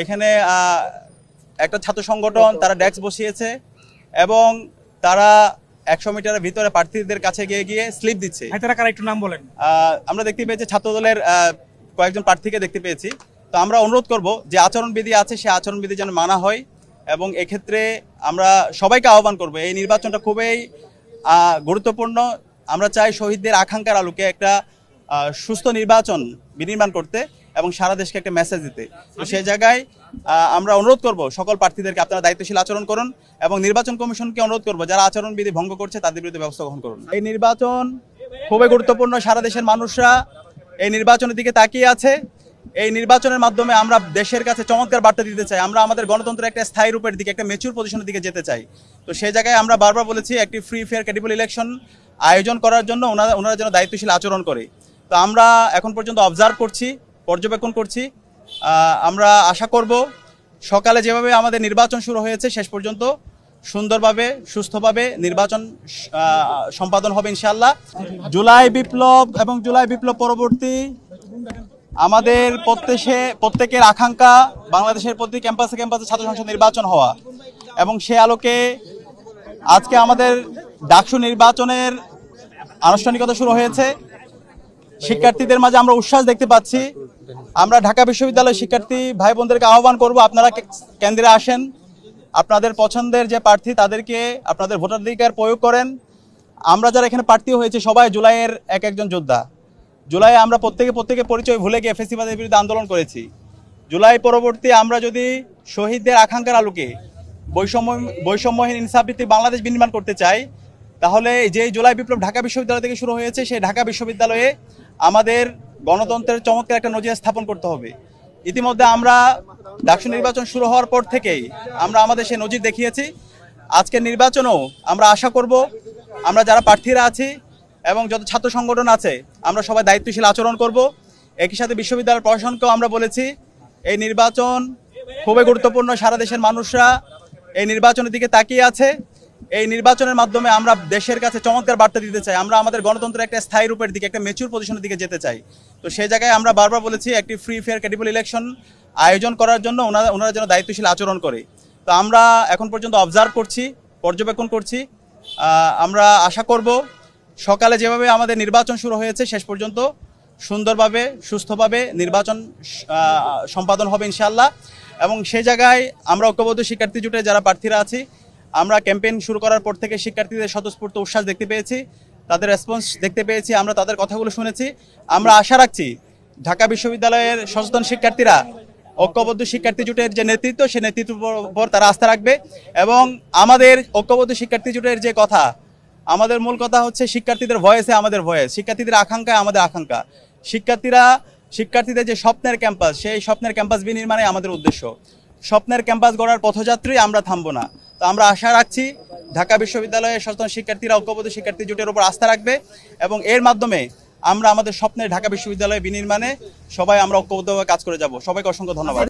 এখানে একটা ছাত্র সংগঠন তারা ডেস্ক বসিয়েছে এবং তারা 100 মিটারের ভিতরে প্রার্থীদের কাছে গিয়ে স্লিপ দিচ্ছে। কারা একটু নাম বলেন। আমরা দেখতে পেয়েছি ছাত্রদলের কয়েকজন প্রার্থীকে দেখতে পেয়েছি। তো আমরা অনুরোধ করব যে আচরণবিধি আছে সে আচরণবিধি যেন মানা হয় এবং এক্ষেত্রে আমরা সবাইকে আহ্বান করব এই নির্বাচনটা খুবই গুরুত্বপূর্ণ। আমরা চাই শহীদদের আকাঙ্ক্ষার আলোকে একটা সুস্থ নির্বাচন বিনির্মাণ করতে এবং সারা দেশকে একটা মেসেজ দিতে। তো সেই জায়গায় আমরা অনুরোধ করব সকল প্রার্থীদেরকে আপনারা দায়িত্বশীল আচরণ করুন এবং নির্বাচন কমিশনকে অনুরোধ করব যারা আচরণবিধি ভঙ্গ করছে তাদের বিরুদ্ধে ব্যবস্থা গ্রহণ করুন। এই নির্বাচন খুবই গুরুত্বপূর্ণ। সারা দেশের মানুষরা এই নির্বাচনের দিকে তাকিয়ে আছে। এই নির্বাচনের মাধ্যমে আমরা দেশের কাছে চমৎকার বার্তা দিতে চাই। আমরা আমাদের গণতন্ত্রের একটা স্থায়ী রূপের দিকে একটা ম্যাচিউর পজিশনের দিকে যেতে চাই। তো সেই জায়গায় আমরা বারবার বলেছি একটি ফ্রি ফেয়ার ক্রেডিবল ইলেকশন আয়োজন করার জন্য ওনারা যেন দায়িত্বশীল আচরণ করে। তো আমরা এখন পর্যন্ত অবজার্ভ করছি, পর্যবেক্ষণ করছি। আমরা আশা করব সকালে যেভাবে আমাদের নির্বাচন শুরু হয়েছে শেষ পর্যন্ত সুন্দরভাবে সুস্থভাবে নির্বাচন সম্পাদন হবে ইনশাআল্লাহ। জুলাই বিপ্লব এবং জুলাই বিপ্লব পরবর্তী আমাদের প্রত্যেকের আকাঙ্ক্ষা বাংলাদেশের প্রতি ক্যাম্পাসে ছাত্র সংসদ নির্বাচন হওয়া এবং সে আলোকে আজকে আমাদের ডাকসু নির্বাচনের আনুষ্ঠানিকতা শুরু হয়েছে। শিক্ষার্থীদের মাঝে আমরা উচ্ছ্বাস দেখতে পাচ্ছি। আমরা ঢাকা বিশ্ববিদ্যালয়ের শিক্ষার্থী ভাই বোনদেরকে আহ্বান করব আপনারা কেন্দ্রে আসেন, আপনাদের পছন্দের যে প্রার্থী তাদেরকে আপনাদের ভোটাধিকার প্রয়োগ করেন। আমরা যারা এখানে প্রার্থী হয়েছে সবাই জুলাইয়ের একজন যোদ্ধা। জুলাই আমরা প্রত্যেকে পরিচয় ভুলে গিয়ে ফ্যাসিবাদের বিরুদ্ধে আন্দোলন করেছি। জুলাই পরবর্তী আমরা যদি শহীদদের আকাঙ্ক্ষার আলোকে বৈষম্যহীন ইনসাফভিত্তিক বাংলাদেশ বিনির্মাণ করতে চাই তাহলে যে জুলাই বিপ্লব ঢাকা বিশ্ববিদ্যালয় থেকে শুরু হয়েছে সেই ঢাকা বিশ্ববিদ্যালয়ে আমাদের গণতন্ত্রের চমৎকার একটা নজির স্থাপন করতে হবে। ইতিমধ্যে আমরা ডাকসু নির্বাচন শুরু হওয়ার পর থেকেই আমরা আমাদের সেই নজির দেখিয়েছি। আজকের নির্বাচনেও আমরা আশা করব আমরা যারা প্রার্থীরা আছি এবং যত ছাত্র সংগঠন আছে আমরা সবাই দায়িত্বশীল আচরণ করব। একই সাথে বিশ্ববিদ্যালয় প্রশাসনকেও আমরা বলেছি এই নির্বাচন খুবই গুরুত্বপূর্ণ। সারা দেশের মানুষরা এই নির্বাচনের দিকে তাকিয়ে আছে। এই নির্বাচনের মাধ্যমে আমরা দেশের কাছে চমৎকার বার্তা দিতে চাই। আমরা আমাদের গণতন্ত্রের একটা স্থায়ী রূপের দিকে একটা ম্যাচিউর পজিশনের দিকে যেতে চাই। তো সেই জায়গায় আমরা বারবার বলেছি একটি ফ্রি ফেয়ার ক্রেডিবল ইলেকশন আয়োজন করার জন্য ওনারা যেন দায়িত্বশীল আচরণ করে। তো আমরা এখন পর্যন্ত অবজার্ভ করছি, পর্যবেক্ষণ করছি। আমরা আশা করব সকালে যেভাবে আমাদের নির্বাচন শুরু হয়েছে শেষ পর্যন্ত সুন্দরভাবে সুস্থভাবে নির্বাচন সম্পাদন হবে ইনশাআল্লাহ। এবং সেই জায়গায় আমরা ঐক্যবদ্ধ শিক্ষার্থী জোটে যারা প্রার্থীরা আছি আমরা ক্যাম্পেইন শুরু করার পর থেকে শিক্ষার্থীদের স্বতঃস্ফূর্ত উচ্ছ্বাস দেখতে পেয়েছি, তাদের রেসপন্স দেখতে পেয়েছি, আমরা তাদের কথাগুলো শুনেছি। আমরা আশা রাখছি ঢাকা বিশ্ববিদ্যালয়ের সচেতন শিক্ষার্থীরা ঐক্যবদ্ধ শিক্ষার্থী জোটের যে নেতৃত্ব সেই নেতৃত্বের উপর তারা আস্থা রাখবে এবং আমাদের ঐক্যবদ্ধ শিক্ষার্থী জোটের যে কথা আমাদের মূল কথা হচ্ছে শিক্ষার্থীদের ভয়েসে আমাদের ভয়েস, শিক্ষার্থীদের আকাঙ্ক্ষায় আমাদের আকাঙ্ক্ষা। শিক্ষার্থীদের যে স্বপ্নের ক্যাম্পাস সেই স্বপ্নের ক্যাম্পাস বিনির্মাণে আমাদের উদ্দেশ্য। স্বপ্নের ক্যাম্পাস গড়ার পথযাত্রী আমরা থামবো না। তো আমরা আশা রাখছি ঢাকা বিশ্ববিদ্যালয়ের সচেতন শিক্ষার্থীরা ঐক্যবদ্ধ শিক্ষার্থী জোটের উপর আস্থা রাখবে এবং এর মাধ্যমে আমরা আমাদের স্বপ্নের ঢাকা বিশ্ববিদ্যালয় বিনির্মাণে সবাই আমরা ঐক্যবদ্ধভাবে কাজ করে যাব। সবাইকে অসংখ্য ধন্যবাদ।